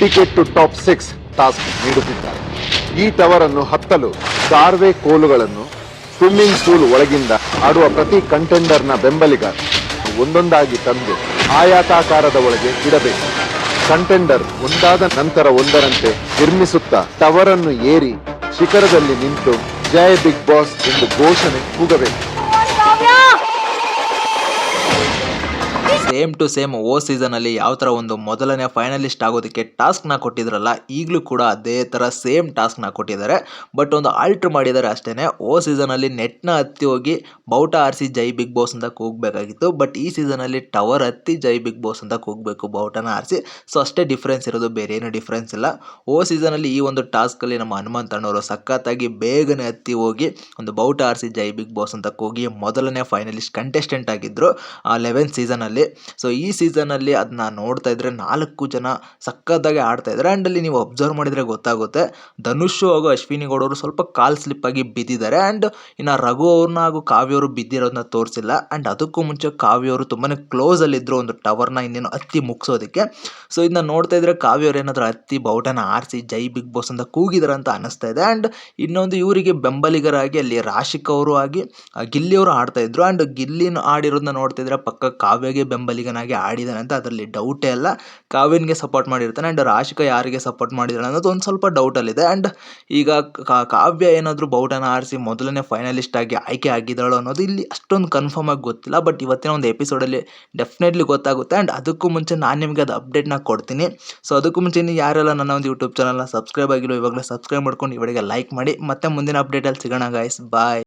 Ticket to top 6 task ನೀಡುತ್ತಿದ್ದಾರೆ. ಈ tower ಅನ್ನು ಹತ್ತಲು ಗಾರ್ವೆ ಕೋಲುಗಳನ್ನು ಸ್ವಿಮ್ಮಿಂಗ್ ಪೂಲ್ ಒಳಗಿಂದ ಆಡುವ ಪ್ರತಿ ಕಂಟೆಂಡರ್ನ ಬೆಂಬಲಿಗ ಒಂದೊಂದಾಗಿ ತಂದು ಆಯಾತಾಕಾರದ ಒಳಗೆ ಇಡಬೇಕು. ಕಂಟೆಂಡರ್ ಒಂದಾದ ನಂತರ ಒಂದರಂತೆ ನಿರ್ಮಿಸುತ್ತಾ ಟವರ್ ಅನ್ನು ಏರಿ ಶಿಖರದಲ್ಲಿ ನಿಂತು ಜೈ ಬಿಗ್ ಬಾಸ್ ಎಂದು ಘೋಷಣೆ ಕೂಗಬೇಕು. ಸೇಮ್ ಟು ಸೇಮ್ ಸೀಸನ್ ಅಲ್ಲಿ ಯಾವ ತರ ಒಂದು ಮೊದಲನೇ ಫೈನಲಿಸ್ಟ್ ಆಗೋದಕ್ಕೆ ಟಾಸ್ಕ್ ನ ಕೊಟ್ಟಿದ್ರಲ್ಲ, ಈಗಲೂ ಕೂಡ ಅದೇ ತರ ಸೇಮ್ ಟಾಸ್ಕ್ ನ ಕೊಟ್ಟಿದ್ದಾರೆ. ಬಟ್ ಒಂದು ಆಲ್ಟರ್ ಮಾಡಿದ್ದಾರೆ ಅಷ್ಟೇನೆ. ಸೀಸನ್ ಅಲ್ಲಿ ನೆಟ್ ನ ಹತ್ತಿ ಹೋಗಿ ಬೌಟ ಆರಿಸಿ ಜೈ ಬಿಗ್ ಬಾಸ್ ಅಂತ ಕೂಗಬೇಕಾಗಿತ್ತು. ಬಟ್ ಈ ಸೀಸನ್ ಅಲ್ಲಿ ಟವರ್ ಹತ್ತಿ ಜೈ ಬಿಗ್ ಬಾಸ್ ಅಂತ ಕೂಗಬೇಕು ಬೌಟನ ಆರಿಸಿ. ಸೊ ಅಷ್ಟೇ ಡಿಫ್ರೆನ್ಸ್ ಇರೋದು, ಬೇರೆ ಏನು ಡಿಫ್ರೆನ್ಸ್ ಇಲ್ಲ. ಸೀಸನ್ ಅಲ್ಲಿ ಈ ಒಂದು ಟಾಸ್ಕ್ ಅಲ್ಲಿ ನಮ್ಮ ಹನುಮಂತ್ ಅಣ್ಣವರು ಸಖತ್ತಾಗಿ ಬೇಗನೆ ಹತ್ತಿ ಹೋಗಿ ಒಂದು ಬೌಟ ಆರಿಸಿ ಜೈ ಬಿಗ್ ಬಾಸ್ ಅಂತ ಕೂಗಿ ಮೊದಲನೇ ಫೈನಲಿಸ್ಟ್ ಕಂಟೆಸ್ಟೆಂಟ್ ಆಗಿದ್ರು 11th ಸೀಸನ್ ಅಲ್ಲಿ. ಸೊ ಈ ಸೀಸನ್ ಅಲ್ಲಿ ಅದನ್ನ ನೋಡ್ತಾ ಇದ್ರೆ 4 ಜನ ಸಕ್ಕತ್ತಾಗಿ ಆಡ್ತಾ ಇದ್ದಾರೆ. ಅಂಡ್ ಅಲ್ಲಿ ನೀವು ಅಬ್ಸರ್ವ್ ಮಾಡಿದ್ರೆ ಗೊತ್ತಾಗುತ್ತೆ, ಧನುಷ್ ಹಾಗೂ ಅಶ್ವಿನಿ ಗೌಡ ಅವರು ಸ್ವಲ್ಪ ಕಾಲ್ ಸ್ಲಿಪ್ ಆಗಿ ಬಿದ್ದಿದ್ದಾರೆ. ಅಂಡ್ ಇನ್ನ ರಘು ಅವ್ರನ್ನ ಹಾಗೂ ಕಾವ್ಯ ಅವರು ಬಿದ್ದಿರೋದನ್ನ ತೋರಿಸಿಲ್ಲ. ಅಂಡ್ ಅದಕ್ಕೂ ಮುಂಚೆ ಕಾವ್ಯ ಅವರು ತುಂಬಾನೇ ಕ್ಲೋಸ್ ಅಲ್ಲಿ ಇದ್ರು ಒಂದು ಟವರ್ನ ಇನ್ನೇನು ಹತ್ತಿ ಮುಗಿಸೋದಕ್ಕೆ. ಸೊ ಇದನ್ನ ನೋಡ್ತಾ ಇದ್ರೆ ಕಾವ್ಯ ಅವ್ರು ಏನಾದ್ರು ಹತ್ತಿ ಬೌಟನ ಆರಿಸಿ ಜೈ ಬಿಗ್ ಬಾಸ್ ಅಂತ ಕೂಗಿದಾರೆ ಅಂತ ಅನಿಸ್ತಾ ಇದೆ. ಅಂಡ್ ಇನ್ನೊಂದು ಇವರಿಗೆ ಬೆಂಬಲಿಗರಾಗಿ ಅಲ್ಲಿ ರಾಶಿಕ್ ಅವರು ಆಗಿ ಗಿಲ್ಲಿ ಅವರು ಆಡ್ತಾ ಇದ್ರು. ಅಂಡ್ ಗಿಲ್ಲಿನ ಆಡಿರೋದನ್ನ ನೋಡ್ತಾ ಇದ್ರೆ ಪಕ್ಕ ಕಾವ್ಯಗೆ ಬೆಂಬಲಿಗನಾಗಿ ಆಡಿದಾನೆ ಅಂತ ಅದರಲ್ಲಿ ಡೌಟೇ ಇಲ್ಲ. ಕಾವ್ಯನ್ಗೆ ಸಪೋರ್ಟ್ ಮಾಡಿರ್ತಾನೆ. ಅಂಡ್ ರಾಶಿಕಾ ಯಾರಿಗೆ ಸಪೋರ್ಟ್ ಮಾಡಿದಾಳೆ ಅನ್ನೋದು ಒಂದು ಸ್ವಲ್ಪ ಡೌಟ್ ಅಲ್ಲಿದೆ. ಅಂಡ್ ಈಗ ಕಾವ್ಯ ಏನಾದ್ರು ಬೌಟನ ಆರಿಸಿ ಮೊದಲನೇ ಫೈನಲಿಸ್ಟ್ ಆಗಿ ಆಯ್ಕೆ ಆಗಿದ್ದಾಳು ಅನ್ನೋದು ಇಲ್ಲಿ ಅಷ್ಟೊಂದು ಕನ್ಫರ್ಮ್ ಆಗಿ ಗೊತ್ತಿಲ್ಲ. ಬಟ್ ಇವತ್ತಿನ ಒಂದು ಎಪಿಸೋಡ್ ಅಲ್ಲಿ ಡೆಫಿನೆಟ್ಲಿ ಗೊತ್ತಾಗುತ್ತೆ. ಅಂಡ್ ಅದಕ್ಕೂ ಮುಂಚೆ ನಾನು ನಿಮಗೆ ಅದು ಅಪ್ಡೇಟ್ನ ಕೊಡ್ತೀನಿ. ಸೊ ಅದಕ್ಕೂ ಮುಂಚೆ ಯಾರೆಲ್ಲ ನನ್ನ ಒಂದು ಯೂಟ್ಯೂಬ್ ಚಾನಲ್ನ ಸಬ್ಸ್ಕ್ರೈಬ್ ಆಗಿಲ್ಲ, ಇವಾಗಲೇ ಸಬ್ಸ್ಕ್ರೈಬ್ ಮಾಡ್ಕೊಂಡು ಈ ವಿಡಿಯೋಗೆ ಲೈಕ್ ಮಾಡಿ. ಮತ್ತೆ ಮುಂದಿನ ಅಪ್ಡೇಟಲ್ಲಿ ಸಿಗೋಣ ಗೈಸ್, ಬಾಯ್.